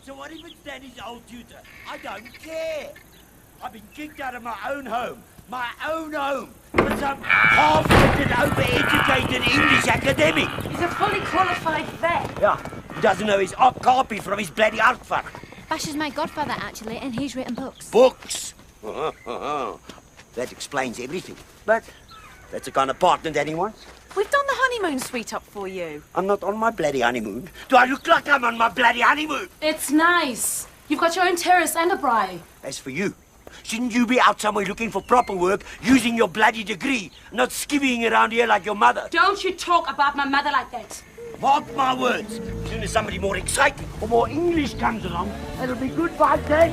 So what if it's Danny's old tutor? I don't care. I've been kicked out of my own home. My own home. For some half-witted, overeducated English academic. He's a fully qualified vet. Yeah, he doesn't know his copy from his bloody artwork. Bash is my godfather, actually, and he's written books. Books? That explains everything. But that's the kind of partner that he wants. We've done the honeymoon suite up for you. I'm not on my bloody honeymoon. Do I look like I'm on my bloody honeymoon? It's nice. You've got your own terrace and a braai. As for you, shouldn't you be out somewhere looking for proper work, using your bloody degree, not skivvying around here like your mother? Don't you talk about my mother like that. Mark my words. As soon as somebody more exciting or more English comes along, it'll be goodbye, Dad.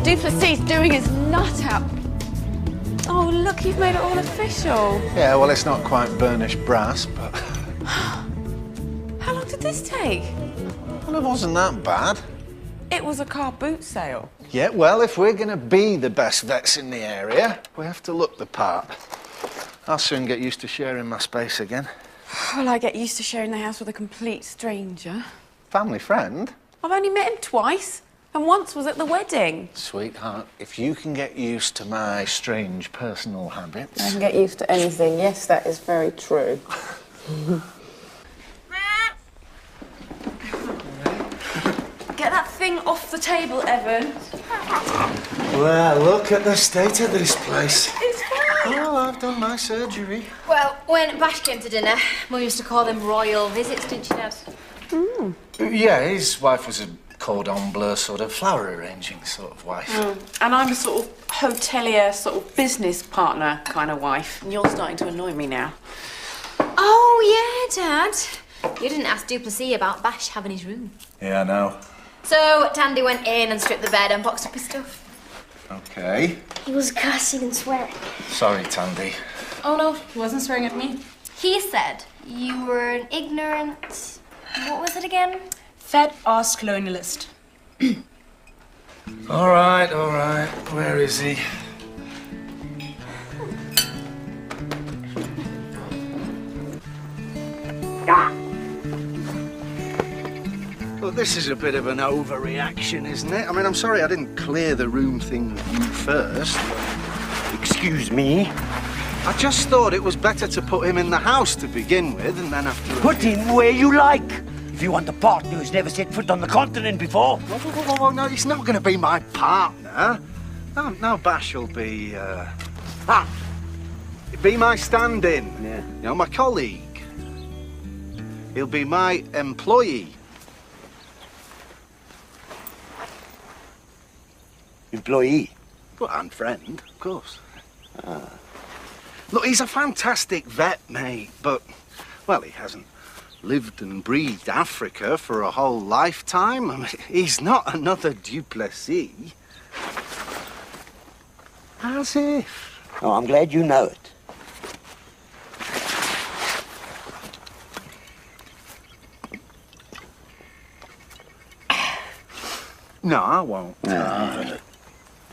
Duplessis doing his nut up. Oh, look, you've made it all official. Yeah, well, it's not quite burnished brass, but... How long did this take? Well, it wasn't that bad. It was a car boot sale. Yeah, well, if we're going to be the best vets in the area, we have to look the part. I'll soon get used to sharing my space again. Well, I get used to sharing the house with a complete stranger. Family friend? I've only met him twice, and once was at the wedding. Sweetheart, if you can get used to my strange personal habits... I can get used to anything. Yes, that is very true. Get that thing off the table, Evan. Well, look at the state of this place. It's fine. Oh, I've done my surgery. Well, when Bash came to dinner, Mum used to call them royal visits, didn't she, Dad? Mm. Yeah, his wife was a cordon bleu sort of flower arranging sort of wife. And I'm a sort of hotelier, sort of business partner kind of wife. And you're starting to annoy me now. Oh, yeah, Dad. You didn't ask Duplessis about Bash having his room. Yeah, I know. So Tandy went in and stripped the bed and boxed up his stuff. Okay. He was cursing and swearing. Sorry, Tandy. Oh, no, he wasn't swearing at me. He said you were an ignorant... What was it again? Fat-ass colonialist. All right. Where is he? Well, this is a bit of an overreaction, isn't it? I mean, I'm sorry I didn't clear the room thing with you first. Excuse me? I just thought it was better to put him in the house to begin with, and then after... Put him where you like. If you want a partner who's never set foot on the continent before. Whoa, no, he's not going to be my partner. No, Bash will be, he'll be my stand-in. Yeah. You know, my colleague. He'll be my employee. Employee? Well, and friend, of course. Look, he's a fantastic vet, mate, but, well, he hasn't lived and breathed Africa for a whole lifetime. I mean, he's not another Duplessis. As if. Oh, I'm glad you know it. No, I won't.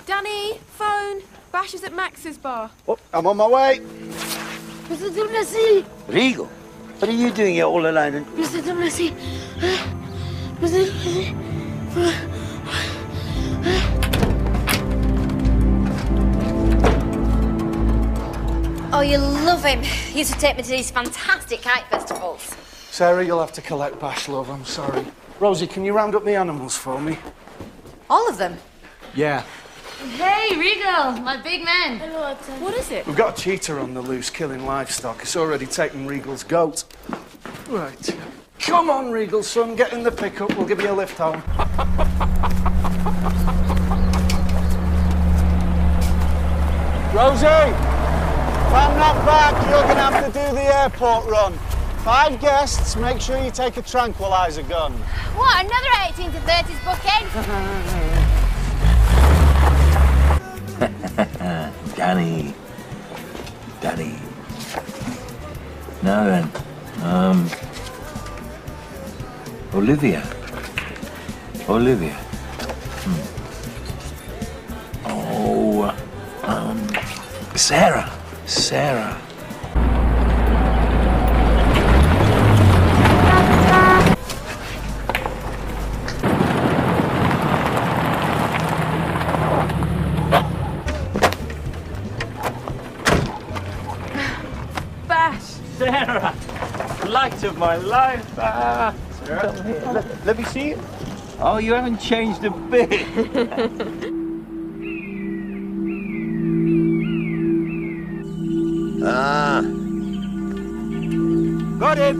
Danny, phone. Bash is at Max's bar. Oh, I'm on my way. Mr. Duplessis! Regal, what are you doing here all alone? Mr. Duplessis! Mr. Duplessis! Oh, you love him. He used to take me to these fantastic kite festivals. Sarah, you'll have to collect Bash, love. I'm sorry. Rosie, can you round up the animals for me? All of them? Yeah. Hey, Regal, my big man. Hello, Atta. What is it? We've got a cheetah on the loose killing livestock. It's already taken Regal's goat. Right. Come on, Regal, son. Get in the pickup. We'll give you a lift home. Rosie! If I'm not back, you're going to have to do the airport run. 5 guests, make sure you take a tranquilizer gun. What, another 18 to 30s booking? Danny. Now then, Olivia. Sarah. Sarah. Bash! Sarah, light of my life. Sarah, come here. Let me see it. Oh, you haven't changed a bit. Got him.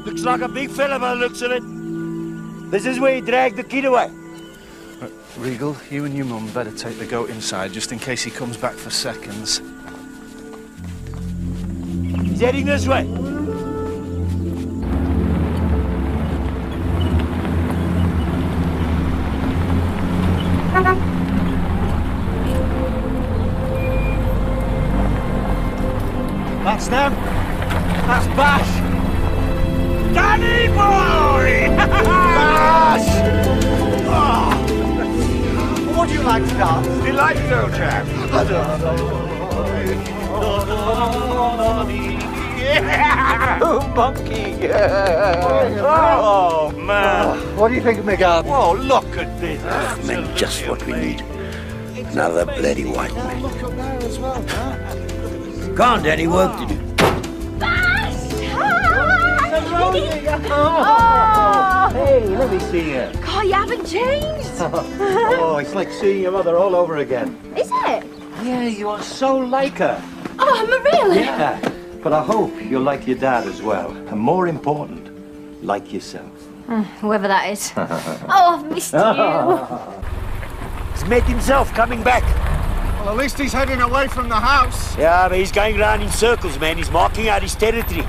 Looks like a big fella by the looks of it. This is where he dragged the kid away. Regal, you and your mum better take the goat inside just in case he comes back for seconds. He's heading this way. That's them. That's Bash. Danny boy! Bash! Oh. What do you like to dance? Delighted, old chap. Oh, monkey. Oh, man. What do you think of me, Garden? Oh, look at this. Meant just what we need. Another bloody white man. Come on, Daddy, work to do. Hey, let me see you. God, you haven't changed. Oh, it's like seeing your mother all over again. Is it? Yeah, you are so like her. Oh, am I really? Yeah, but I hope you're like your dad as well. And more important, like yourself. Whoever that is. Oh, I've missed you. He's met himself coming back. Well, at least he's heading away from the house. Yeah, but he's going round in circles, man. He's marking out his territory.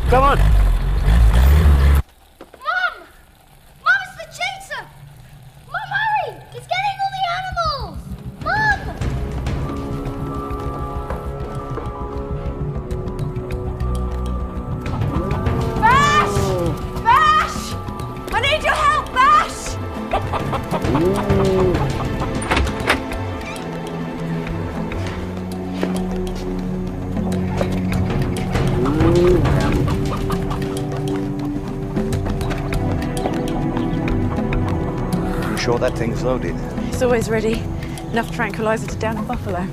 Come on. Mum! Mum, it's the cheetah! Mum, hurry! It's getting all the animals! Mum! Bash! Bash! I need your help, Bash! You sure that thing's loaded? It's always ready. Enough tranquilizer to down a buffalo.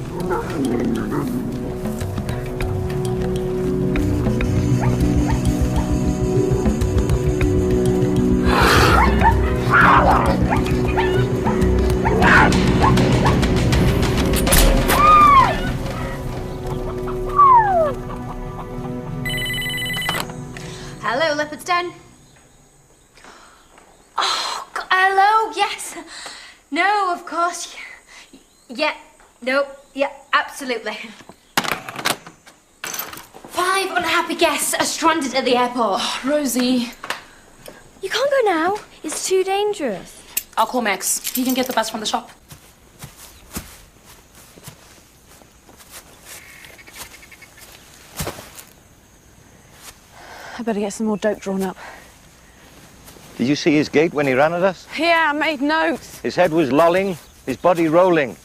Hello, Leopard's Den. Oh, hello, yes. No, of course. Yeah, no, yeah, absolutely. 5 unhappy guests are stranded at the airport. Rosie, You can't go now. It's too dangerous. I'll call Max. He can get the bus from the shop. I better get some more dope drawn up. Did you see his gait when he ran at us? Yeah, I made notes. His head was lolling, his body rolling.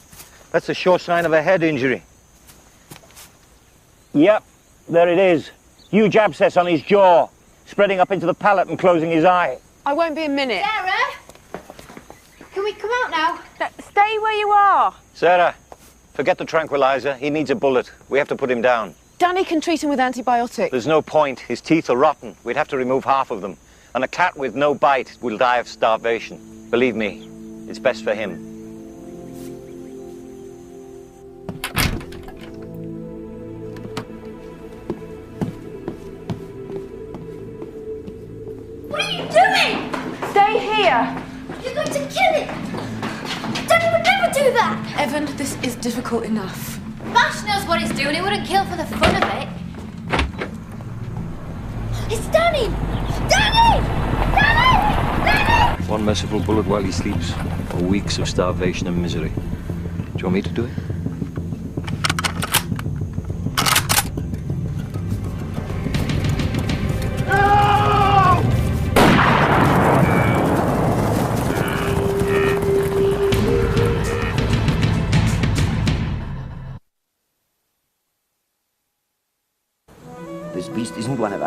That's a sure sign of a head injury. Yep, there it is. Huge abscess on his jaw, spreading up into the palate and closing his eye. I won't be a minute. Sarah? Can we come out now? Stay where you are. Sarah, forget the tranquilizer. He needs a bullet. We have to put him down. Danny can treat him with antibiotics. There's no point. His teeth are rotten. We'd have to remove half of them. And a cat with no bite will die of starvation. Believe me, it's best for him. What are you doing? Stay here. You're going to kill it! Danny would never do that! Evan, this is difficult enough. Bash knows what he's doing. He wouldn't kill for the fun of it. It's Danny! Danny! Danny! Danny! One merciful bullet while he sleeps, or weeks of starvation and misery. Do you want me to do it?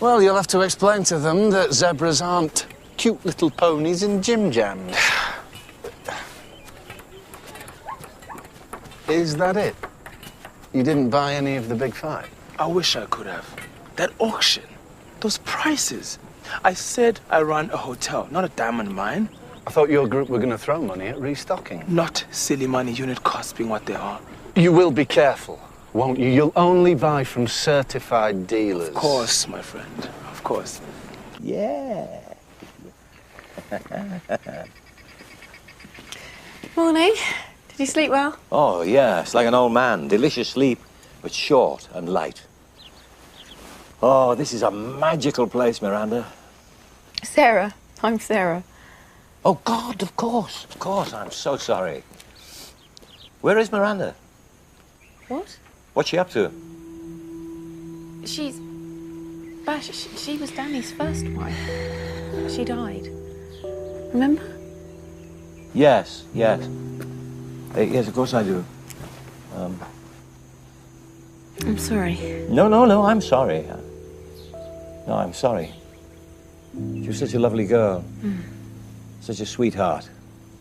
Well, you'll have to explain to them that zebras aren't cute little ponies in gym jams. Is that it? You didn't buy any of the big five? I wish I could have. That auction, those prices. I said I run a hotel, not a diamond mine. I thought your group were going to throw money at restocking. Not silly money, unit costs being what they are. You will be careful, won't you? You'll only buy from certified dealers. Of course, my friend. Of course. Yeah. Morning. Did you sleep well? Oh, yeah, it's like an old man. Delicious sleep, but short and light. Oh, this is a magical place, Miranda. Sarah. I'm Sarah. Oh, God, of course. Of course, I'm so sorry. Where is Miranda? What? What's she up to? She's... Bash, she was Danny's first wife. She died. Remember? Yes, yes. Yes, of course I do. I'm sorry. No, I'm sorry. No, I'm sorry. She was such a lovely girl. Such a sweetheart.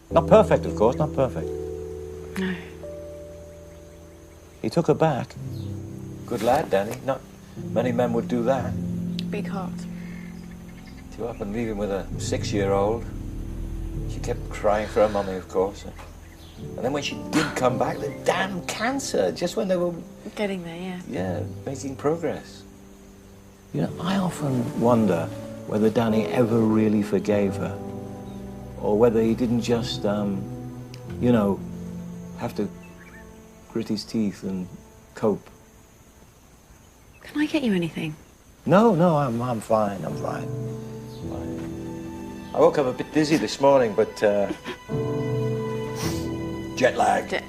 Not perfect, of course, not perfect. No. He took her back. Good lad, Danny. Not many men would do that. Big heart. To up and leave him with a 6-year-old. She kept crying for her mummy, of course. And then when she did come back, the damn cancer, just when they were... Getting there, yeah. Yeah, making progress. You know, I often wonder whether Danny ever really forgave her. Or whether he didn't just, you know, have to grit his teeth and cope. Can I get you anything? No, I'm fine, I'm fine. I woke up a bit dizzy this morning, but, jet lag.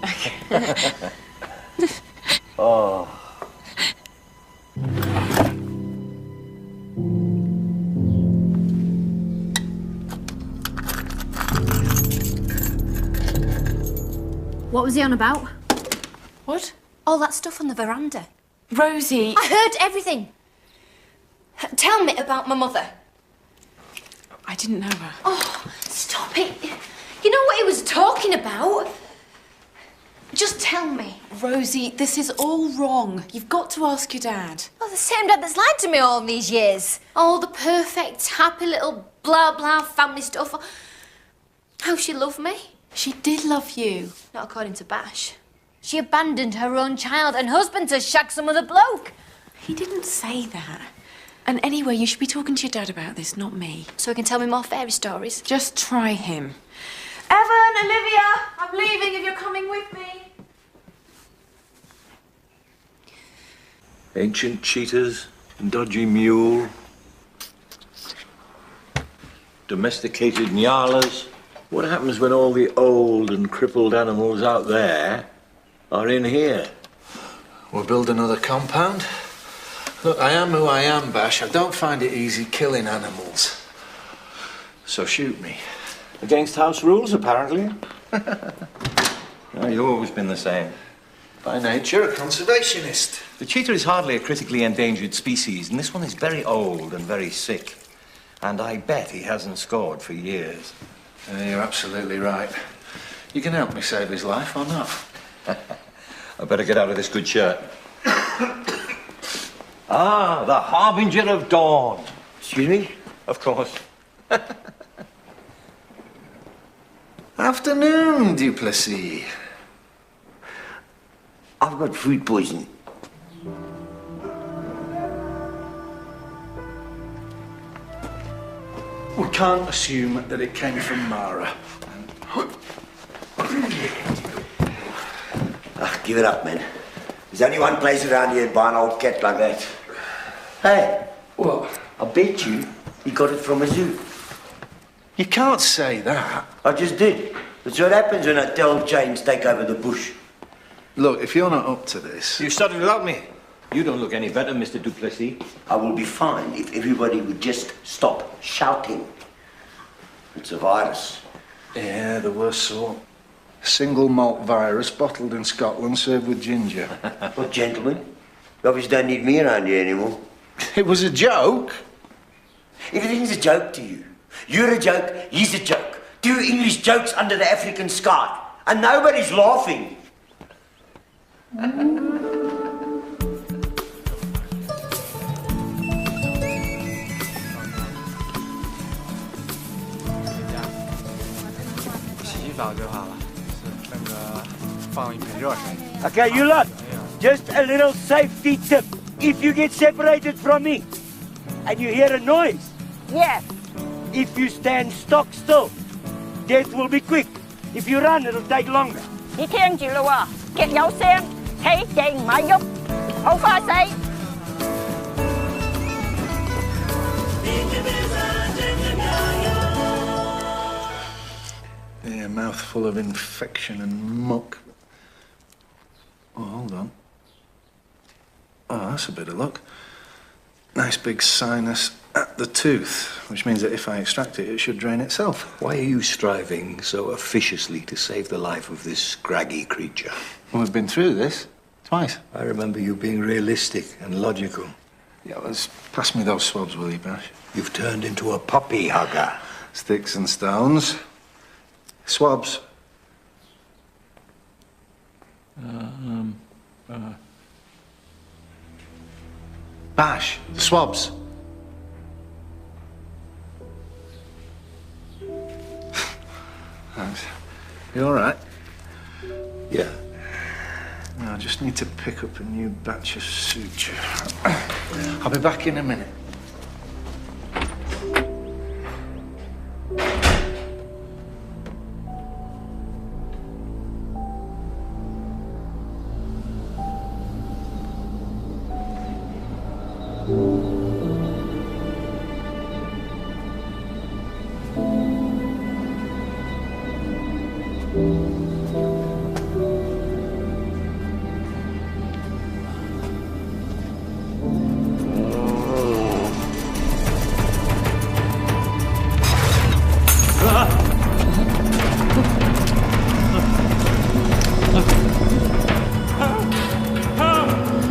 Oh. What was he on about? What? All that stuff on the veranda. Rosie! I heard everything. Tell me about my mother. I didn't know her. Oh, stop it. You know what he was talking about? Just tell me. Rosie, this is all wrong. You've got to ask your dad. Oh, the same dad that's lied to me all these years. All the perfect, happy little blah blah family stuff. How she loved me. She did love you. Not according to Bash. She abandoned her own child and husband to shag some other bloke. He didn't say that. And anyway, you should be talking to your dad about this, not me. So he can tell me more fairy stories. Just try him. Evan, Olivia, I'm leaving if you're coming with me. Ancient cheetahs, dodgy mule, domesticated nyalas. What happens when all the old and crippled animals out there are in here? We'll build another compound. Look, I am who I am, Bash. I don't find it easy killing animals. So shoot me. Against house rules, apparently. No, you've always been the same. By nature, a conservationist. The cheetah is hardly a critically endangered species, and this one is very old and very sick. And I bet he hasn't scored for years. You're absolutely right. You can help me save his life or not? I better get out of this good shirt. Ah, the harbinger of dawn. Excuse me? Of course. Afternoon, Duplessis. I've got food poisoning. We can't assume that it came from Mara. Give it up, man. There's only one place around here to buy an old cat like that. Hey. What? I bet you he got it from a zoo. You can't say that. I just did. That's what happens when hotel chains take over the bush. Look, if you're not up to this... You started without me. You don't look any better, Mr. Duplessis. I will be fine if everybody would just stop shouting. It's a virus. Yeah, the worst sort. Single malt virus bottled in Scotland, served with ginger. Well, gentlemen, you obviously don't need me around here anymore. It was a joke. Everything's a joke to you. You're a joke, he's a joke. 2 English jokes under the African sky. And nobody's laughing. Okay, you lot, just a little safety tip. If you get separated from me and you hear a noise, if you stand stock still, death will be quick. If you run, it'll take longer. 你聽住啦喎，極有聲，企定咪喐，好快死！ Yeah, mouthful of infection and muck. Oh, hold on. Oh, that's a bit of luck. Nice big sinus at the tooth, which means that if I extract it, it should drain itself. Why are you striving so officiously to save the life of this scraggy creature? Well, we've been through this twice. I remember you being realistic and logical. Yeah, let's pass me those swabs, will you, Bash? You've turned into a puppy hugger. Sticks and stones. Swabs. Bash, swabs. Thanks. You all right? Yeah. I just need to pick up a new batch of suture. I'll be back in a minute.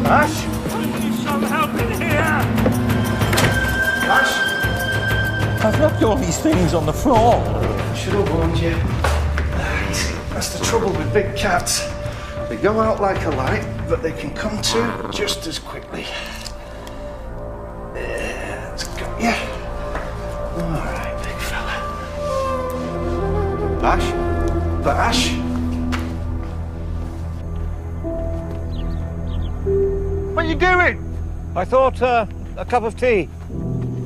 Ash? Need some help in here! Bash? I've left all these things on the floor. I should have warned you. You see, that's the trouble with big cats. They go out like a light, but they can come to just as quickly. Let's go. Yeah. All right, big fella. Bash? Bash? What are you doing? I thought a cup of tea.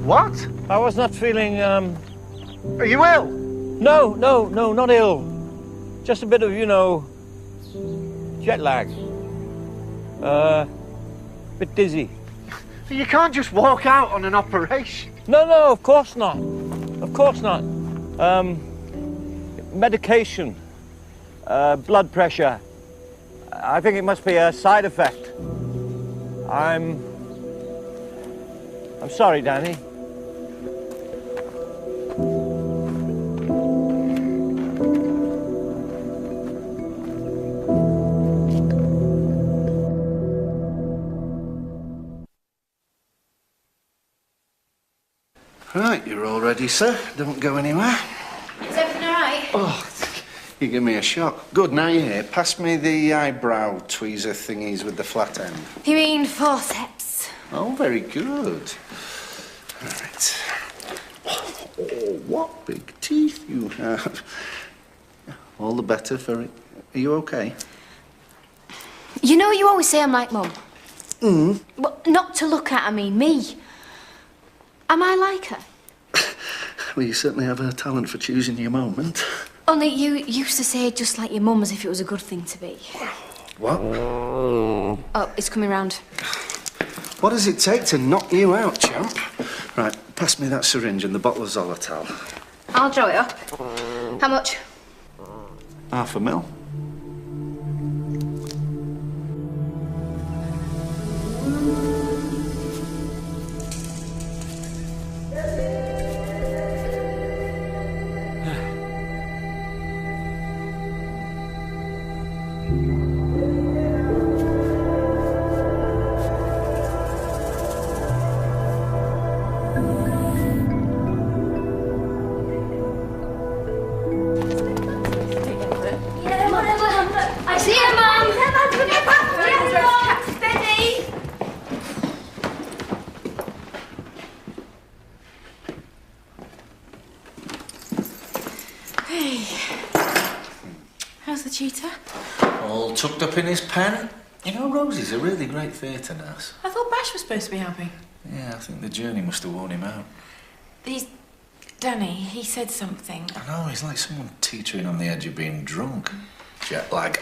What? I was not feeling, Are you ill? No, not ill. Just a bit of, jet lag. Bit dizzy. You can't just walk out on an operation. No, of course not. Of course not. Medication. Blood pressure. I think it must be a side effect. I'm sorry, Danny. Right, you're all ready, sir. Don't go anywhere. Is everything all right? Oh, you give me a shock. Good, now you're here. Pass me the eyebrow tweezer thingies with the flat end. You mean forceps? Oh, very good. All right. Oh, what big teeth you have. All the better for it. Are you okay? You know you always say I'm like Mum. Mm. Well, not to look at, I mean me. Am I like her? Well, you certainly have a talent for choosing your moment. Only you used to say just like your mum as if it was a good thing to be. What? Oh, it's coming round. What does it take to knock you out, champ? Right, pass me that syringe and the bottle of Zolotal. I'll draw it up. How much? £500,000. How's the cheetah? All tucked up in his pen. You know, Rosie's a really great theatre nurse. I thought Bash was supposed to be helping. Yeah, I think the journey must have worn him out. Danny, he said something. I know, he's like someone teetering on the edge of being drunk. Jet lag.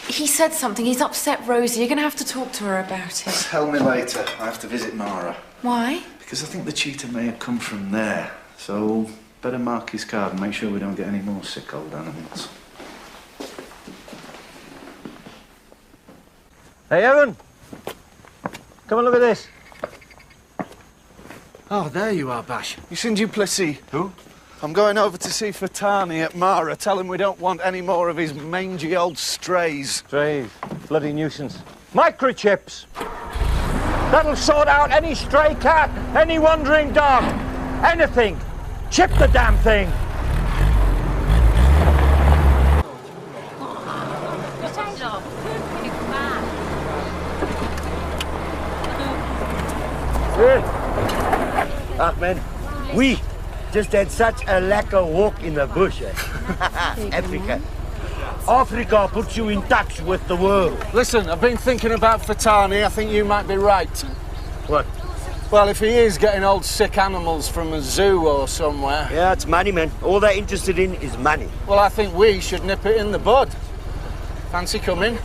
He said something. He's upset Rosie. You're going to have to talk to her about it. Tell me later. I have to visit Mara. Why? Because I think the cheetah may have come from there. So, better mark his card and make sure we don't get any more sick old animals. Hey, Evan! Come and look at this. Oh, there you are, Bash. You seen Duplessis? Who? I'm going over to see Fatani at Mara. Tell him we don't want any more of his mangy old strays. Strays? Bloody nuisance. Microchips! That'll sort out any stray cat, any wandering dog, anything. Chip the damn thing. Man, we just had such a lekker walk in the bush. Africa. Africa puts you in touch with the world. Listen, I've been thinking about Fatani. I think you might be right. What? Well, if he is getting old sick animals from a zoo or somewhere... Yeah, it's money, man. All they're interested in is money. Well, I think we should nip it in the bud. Fancy coming?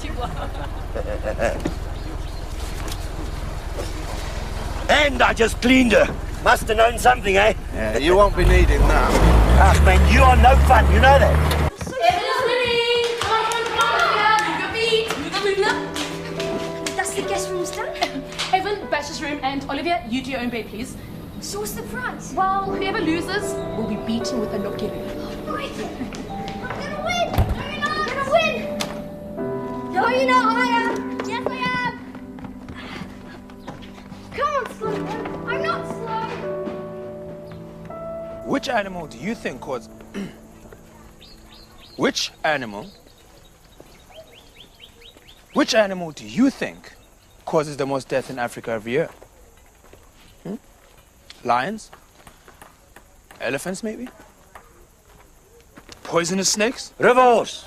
And I just cleaned her. Must have known something, eh? Yeah, you won't be needing that. Ah, man, you are no fun, you know that? That's the guest room's done. Evan, Bash's room, and Olivia, you do your own bed, please. So what's the prize? Well, whoever loses will be beaten with a locky. Right. I'm gonna win! I'm gonna win! No, you're not. I am. Yes, I am. Come on, slow one. I'm not slow. Which animal do you think caused... Which animal do you think causes the most death in Africa every year? Lions? Elephants, maybe? Poisonous snakes? Rivers.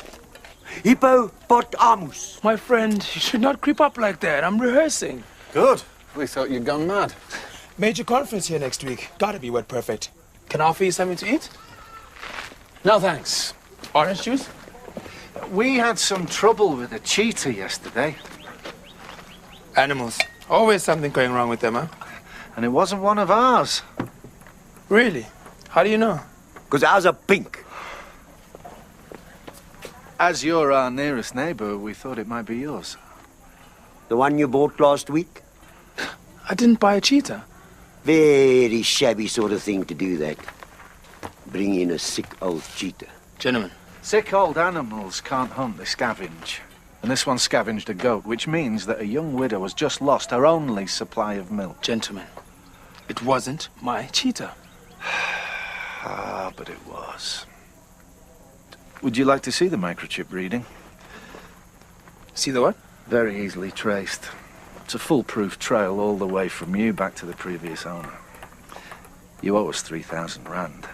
Hippopotamus. My friend, you should not creep up like that. I'm rehearsing. Good. We thought you'd gone mad. Major conference here next week. Gotta be word perfect. Can I offer you something to eat? No, thanks. Orange juice? We had some trouble with a cheetah yesterday. Animals. Always something going wrong with them, huh? And it wasn't one of ours. Really? How do you know? Because ours are pink. As you're our nearest neighbour, we thought it might be yours. The one you bought last week? I didn't buy a cheetah. Very shabby sort of thing to do that. Bring in a sick old cheetah. Gentlemen. Sick old animals can't hunt, they scavenge. And this one scavenged a goat, which means that a young widow has just lost her only supply of milk. Gentlemen, it wasn't my cheetah. Ah, but it was. Would you like to see the microchip reading? See the what? Very easily traced. It's a foolproof trail all the way from you back to the previous owner. You owe us 3,000 rand.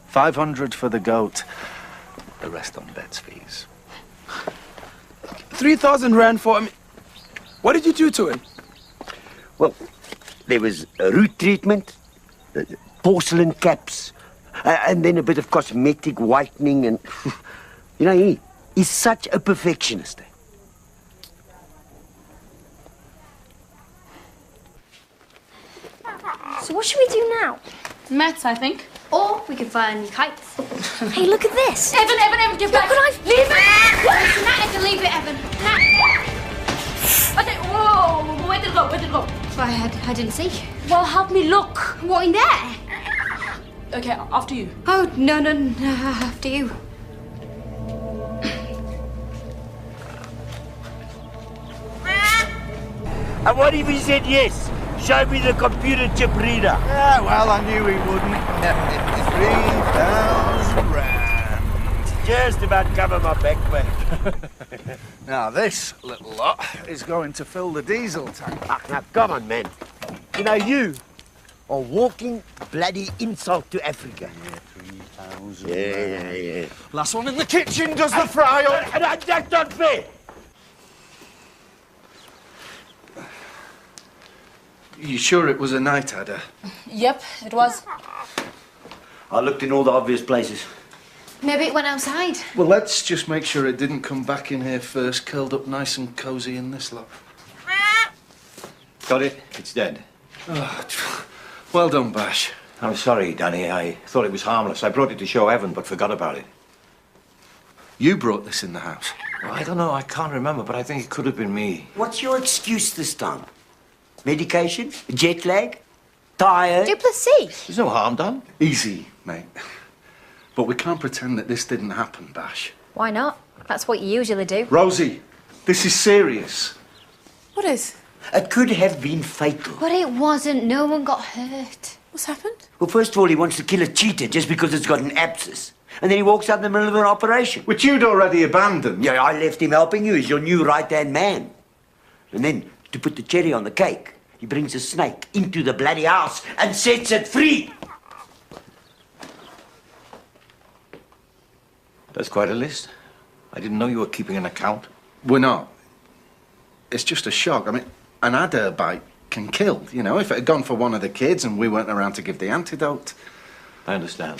500 for the goat. The rest on bet's fees. 3,000 rand for... I mean, what did you do to it? Well, there was a root treatment, porcelain caps, and then a bit of cosmetic whitening and... You know, he's such a perfectionist. So what should we do now? Maths, I think. Or we could find kites. Hey, look at this. Evan, give back. Look what Leave it. Nat, Evan, leave it, Evan. Nat. Okay, whoa, where did it go? I didn't see. Well, help me look. What, in there? Okay, after you. Oh, no, after you. And what if he said yes? Show me the computer chip reader. Yeah, well, I knew he wouldn't. 3,000 rand. Just about cover my back, man. Now, this little lot is going to fill the diesel tank. Now, come on, man. You know, you are walking bloody insult to Africa. Yeah, Yeah. Last one in the kitchen does the fry up. And that's not fair. You sure it was a night adder? Yep, it was. I looked in all the obvious places. Maybe it went outside. Well, let's just make sure it didn't come back in here first, curled up nice and cosy in this lot. Got it? It's dead. Oh, well done, Bash. I'm sorry, Danny. I thought it was harmless. I brought it to show Evan, but forgot about it. You brought this in the house? Well, I don't know. I can't remember, but I think it could have been me. What's your excuse this time? Medication? Jet lag? Tired? Duplessis. There's no harm done. Easy, mate. But we can't pretend that this didn't happen, Bash. Why not? That's what you usually do. Rosie, this is serious. What is? It could have been fatal. But it wasn't. No one got hurt. What's happened? Well, first of all, he wants to kill a cheetah just because it's got an abscess. And then he walks out in the middle of an operation. Which you'd already abandoned. Yeah, I left him helping you as your new right-hand man. And then, to put the cherry on the cake, he brings a snake into the bloody house and sets it free. That's quite a list. I didn't know you were keeping an account. We're not. It's just a shock. I mean, an adder bite can kill, you know. If it had gone for one of the kids and we weren't around to give the antidote. I understand.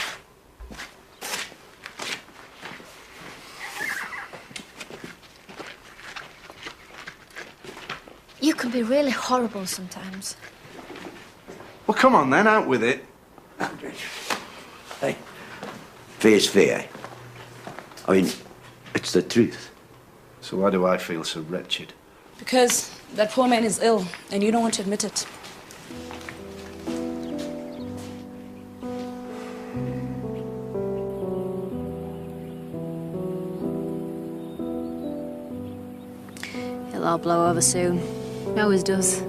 You can be really horrible sometimes. Well, come on then, out with it. Hey, fair's fair. I mean, it's the truth. So why do I feel so wretched? Because that poor man is ill, and you don't want to admit it. It'll all blow over soon. It always does.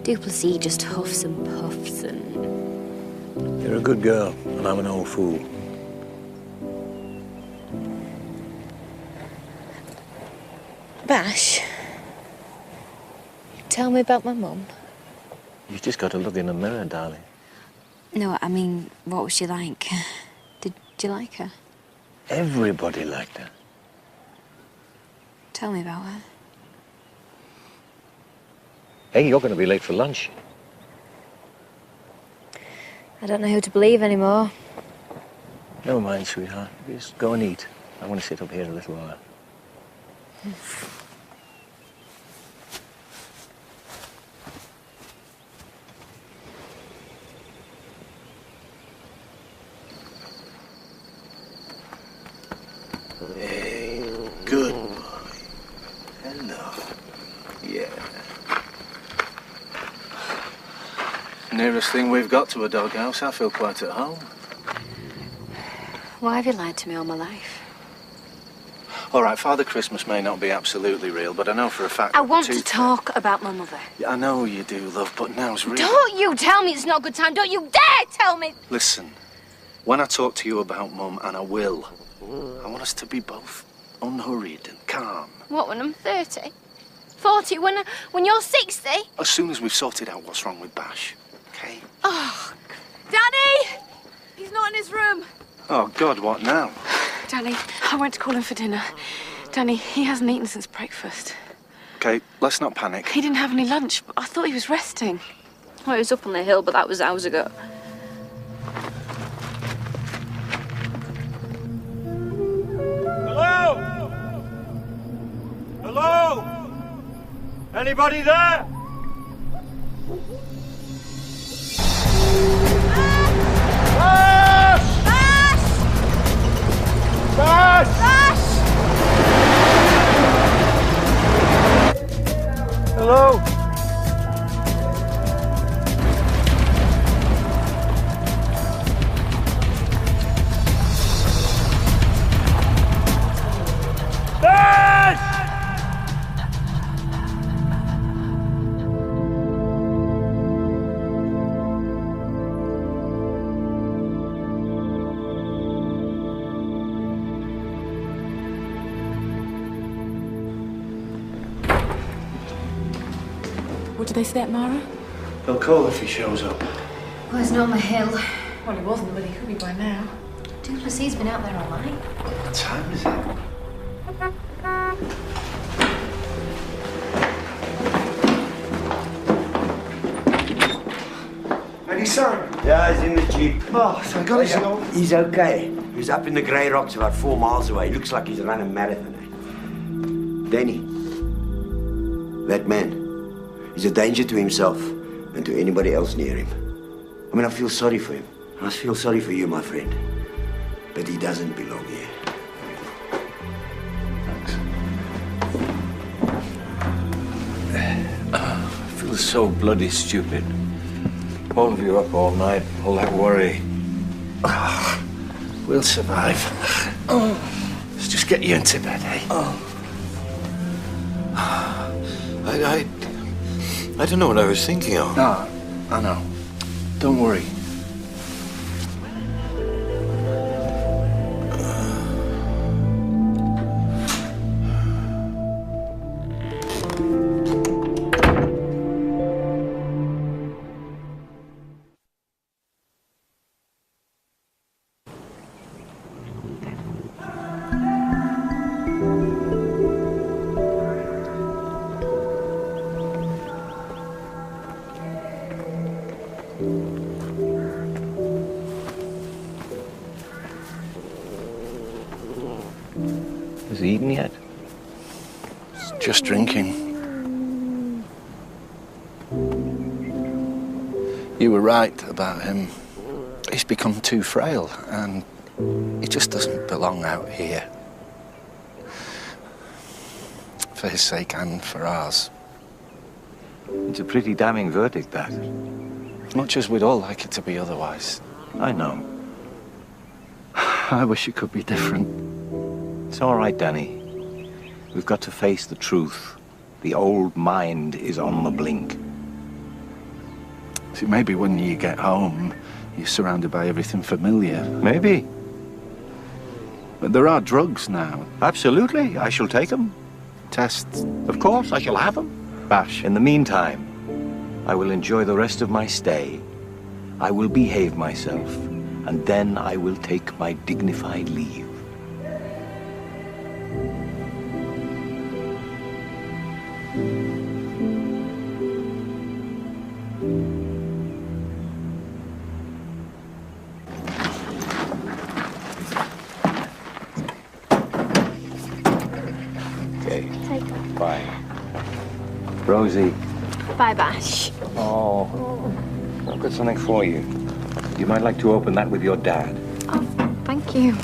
Duplessis just huffs and puffs and... You're a good girl, and I'm an old fool. Bash, tell me about my mum. You've just got to look in the mirror, darling. No, I mean, what was she like? Did you like her? Everybody liked her. Tell me about her. Hey, you're going to be late for lunch. I don't know who to believe anymore. Never mind, sweetheart. Just go and eat. I want to sit up here a little while. Hey, good boy. Hello. Yeah. Nearest thing we've got to a doghouse. I feel quite at home. Why have you lied to me all my life? All right, Father Christmas may not be absolutely real, but I know for a fact... I want to talk about my mother. I know you do, love, but now's really... Don't you tell me it's not a good time. Don't you dare tell me. Listen, when I talk to you about Mum, and I will, I want us to be both unhurried and calm. What, when I'm 30? 40? When you're 60? As soon as we've sorted out what's wrong with Bash, okay? Oh, Danny! He's not in his room. Oh, God, what now? Danny, I went to call him for dinner. Danny, he hasn't eaten since breakfast. Okay, let's not panic. He didn't have any lunch, but I thought he was resting. Well, he was up on the hill, but that was hours ago. Hello? Hello? Anybody there? Bash! Bash! Bash! Hello? Bash! What did they say at Mara? They'll call if he shows up. Well, he's not on the hill. Well, he wasn't, but he could be by now. Duplessis been out there all night. What time is it? Any sign? Yeah, he's in the jeep. Oh, thank God he's all... He's okay. He's up in the Grey Rocks about 4 miles away. Looks like he's run a marathon. Danny, that man is a danger to himself and to anybody else near him. I mean, I feel sorry for him. I feel sorry for you, my friend. But he doesn't belong here. Thanks. I feel so bloody stupid. All of you up all night, all that worry. We'll survive. Let's just get you into bed, eh? I don't know what I was thinking of. No, I know. Don't worry. Has he eaten yet? Just drinking. You were right about him. He's become too frail, and he just doesn't belong out here. For his sake and for ours. It's a pretty damning verdict, that. Much as we'd all like it to be otherwise. I know. I wish it could be different. It's all right, Danny. We've got to face the truth. The old mind is on the blink. See, maybe when you get home, you're surrounded by everything familiar. Maybe. But there are drugs now. Absolutely. I shall take them. Tests. Of course, I shall have them. Bash. In the meantime, I will enjoy the rest of my stay. I will behave myself, and then I will take my dignified leave. Okay. Bye. Rosie. Bye, Bash. Oh, I've got something for you. You might like to open that with your dad. Oh, thank you.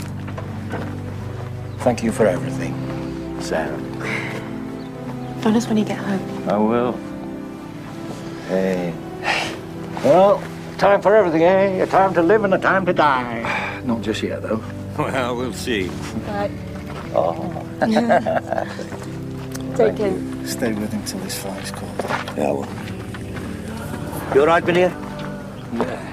Thank you for everything, Sarah. Phone us when you get home. I will. Hey. Well, time for everything, eh? A time to live and a time to die. Not just yet, though. Well, we'll see. Right. Oh. Take him. Stay with him till his flight's called. Yeah, well. You all right, Benir? Yeah.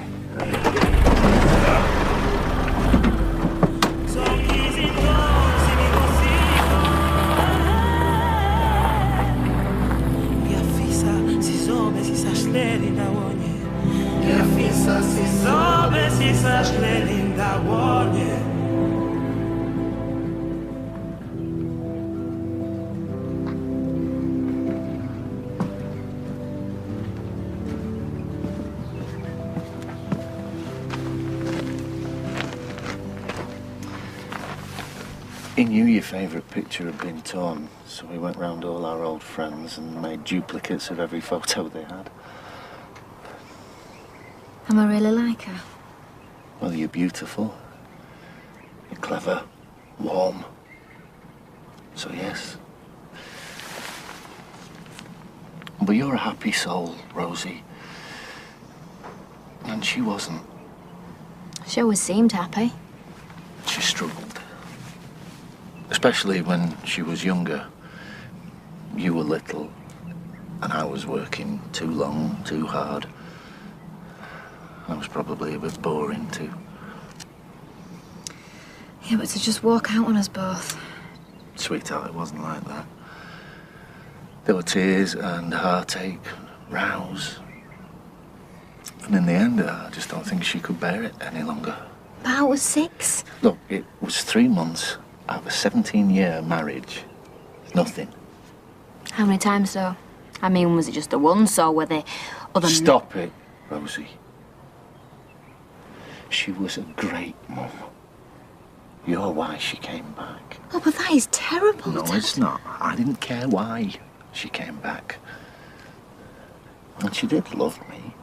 He knew your favourite picture had been torn, so we went round all our old friends and made duplicates of every photo they had. Am I really like her? Well, you're beautiful. You're clever, warm. So yes. But you're a happy soul, Rosie. And she wasn't. She always seemed happy. She struggled. Especially when she was younger. You were little, and I was working too long, too hard. I was probably a bit boring, too. Yeah, but to just walk out on us both. Sweetheart, it wasn't like that. There were tears and heartache, rows. And in the end, I just don't think she could bear it any longer. But I was 6. Look, it was 3 months out of a 17-year marriage. Nothing. How many times, though? I mean, was it just the once, or were there other... Stop it, Rosie. She was a great mum. You're why she came back. Oh, but that is terrible, No, Dad. it's not. I didn't care why she came back. And she did love me.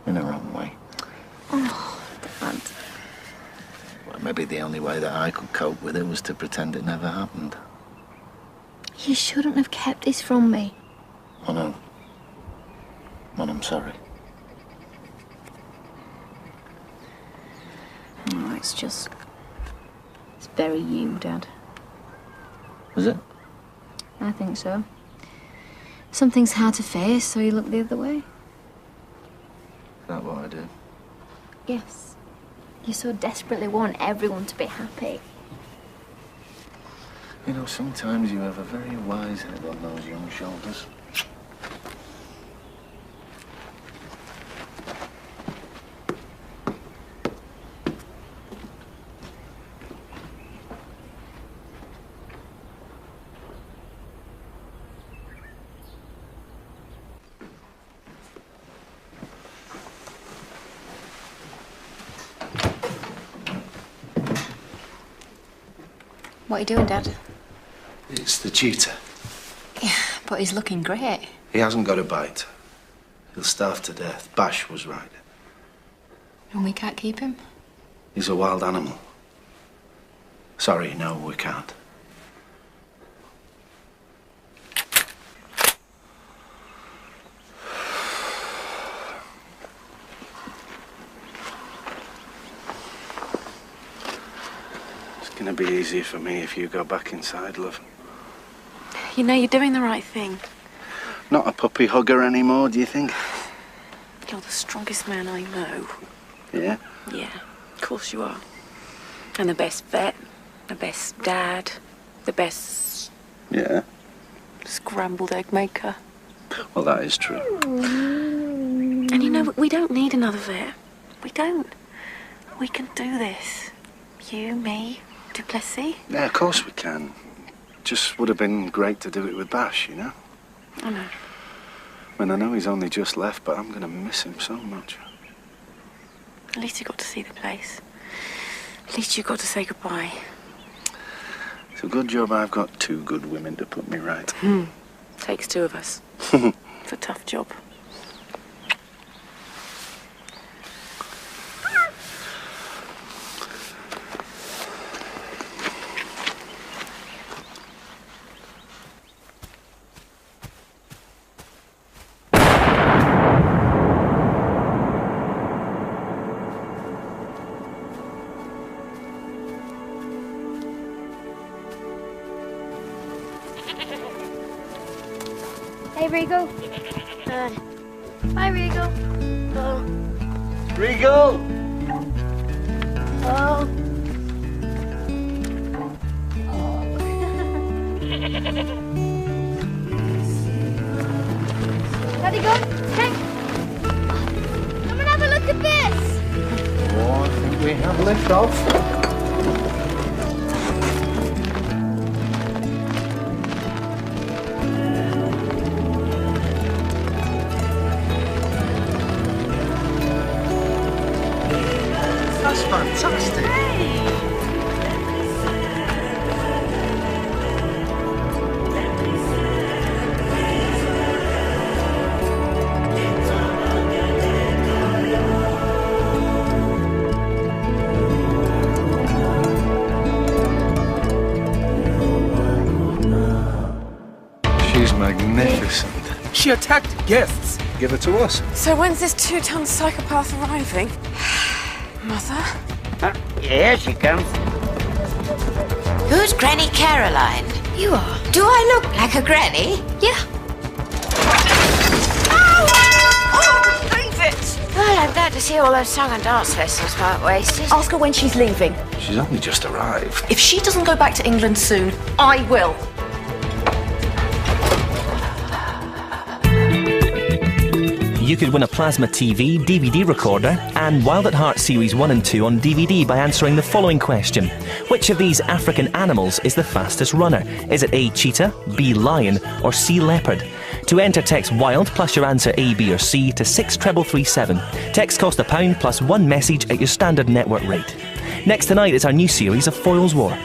In her own way. Oh, Dad. Well, maybe the only way that I could cope with it was to pretend it never happened. You shouldn't have kept this from me. I know. And I'm sorry. Oh, it's just... It's very you, Dad. Was it? I think so. Something's hard to face, so you look the other way. Is that what I do? Yes. You so desperately want everyone to be happy. You know, sometimes you have a very wise head on those young shoulders. What are you doing, Dad? It's the tutor. Yeah, but he's looking great. He hasn't got a bite. He'll starve to death. Bash was right. And we can't keep him? He's a wild animal. Sorry, no, we can't. It's gonna be easier for me if you go back inside, love. You know, you're doing the right thing. Not a puppy hugger anymore, do you think? You're the strongest man I know. Yeah? Yeah, of course you are. And the best vet, the best dad, the best... Yeah. Scrambled egg maker. Well, that is true. And you know, we don't need another vet. We don't. We can do this. You, me, Duplessis. Yeah, of course we can. Just would have been great to do it with Bash, you know? I know. I mean, I know he's only just left, but I'm gonna miss him so much. At least you got to see the place. At least you got to say goodbye. It's a good job I've got 2 good women to put me right. Takes 2 of us. It's a tough job. Hey, Rigo. Bye, Rigo. Regal! Oh. Daddy, go. Hey. Come and have a look at this. Oh, I think we have lift off. That's fantastic. She's magnificent. She attacked guests. Give her to us. So when's this 2-ton psychopath arriving? Mother? Here she comes. Who's Granny Caroline? You are. Do I look like a granny? Yeah. Oh, leave it! Well, I'm glad to see all those song and dance lessons weren't wasted. Ask her when she's leaving. She's only just arrived. If she doesn't go back to England soon, I will. You could win a plasma TV, DVD recorder, and Wild at Heart Series 1 and 2 on DVD by answering the following question. Which of these African animals is the fastest runner? Is it A, cheetah, B, lion, or C, leopard? To enter, text WILD plus your answer A, B or C to 63337. Text cost £1 plus one message at your standard network rate. Next tonight is our new series of Foyle's War.